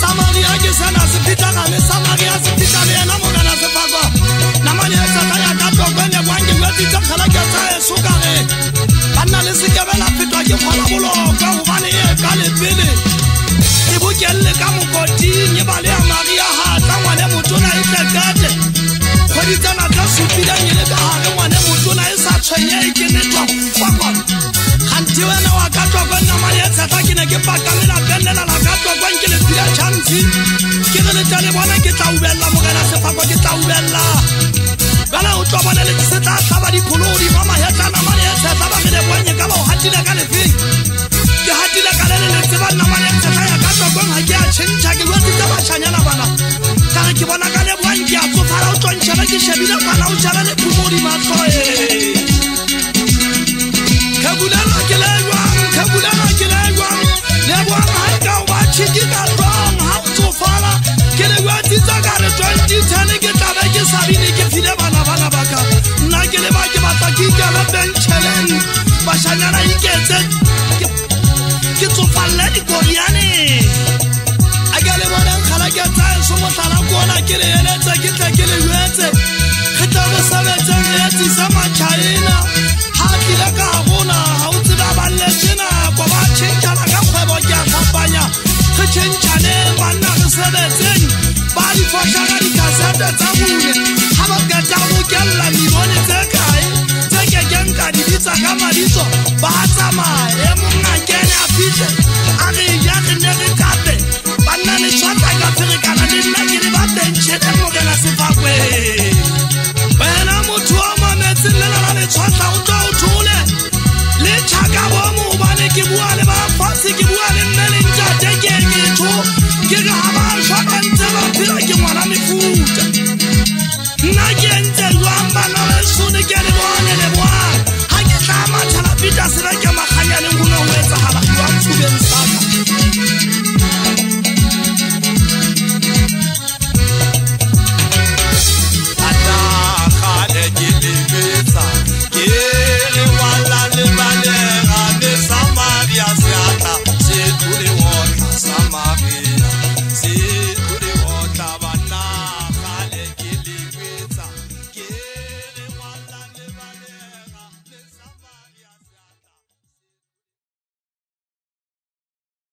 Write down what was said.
Samaria ke sana se fita ga le Samaria se fita le na mo kana se fagwa na mane sa ka ya ka to kwene wange wati tsa khala ke tsa sukare banna le se ke bela fitwa ke khola bolo ka ho bane e ka le pele e bokelle ka mo koti nye bale ya Maria ha tla ngwane motona e tlekate khodi tsana tsa supila nyele ka ha ngwane motona e sa tshwenye ke netwa fagwa hanti wena wa ka to kwene mane tsa ta ke ne ke pakamela penela la ka to kwene ke le pila chance ke re tale bona ke tla ubella mogena se fagwa ke tla ubella bala o tlo bona le se tla tlaba di kolodi mama ya tla na mane tsa ba ke le bonye ka ba o hatile ka le fi ke hatile ka le tseba na mane tsa ya ka to kwene ha ke a tshentsa ke wetsi tsa bashanyana bana ka re ke bona ka le bonye a tso fara o tontsha ba ke shebile bana o jala le kolodi matlo kabulana ke le le bona ha ka o ba tshiki ka wrong ha o tso fala ke le wetsi tsa ka re 2010 ke tla ba ke sabine ke file bana baka nna ke le ba ke batla ke ka la benchelen bashanyana iketse ke tsofalle di koriane a ke le bona khala ke tsa so mo tla kona ke le eletsa ke tla ke le wetse ke tla go sabetsa re tsi sa ma China ha ke la ka gona ha o tseba ba le tsena kwa ba tshentjana ka kgwebo ke a kapanya ke tshentjane bana re sebetseng ba di foshana di kasete tsa bone ha ba ka tla go kella mi bone tse kae tse ke kenka di bitsa ka maditso ba tsamaya e monna kene a fihle a re ya ke ne